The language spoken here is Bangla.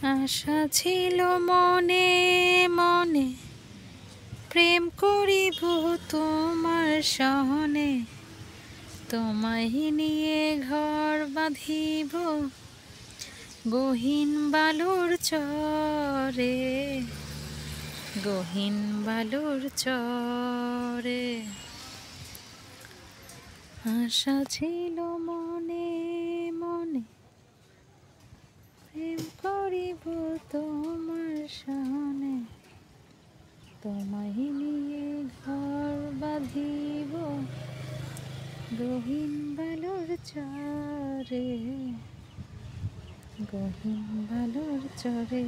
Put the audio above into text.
আশা ছিল মনে মনে প্রেম করিব তোমার সহনে, তোমায় নিয়ে ঘর বাঁধিব গহীন বালুর চরে, গহীন বালুর চরে। আশা ছিল মনে মনে প্রেম করিব তোমার সহনে, তোমায় নিয়ে ঘর বাঁধিব গহীন বালুর চরে, গহীন বালুর চরে।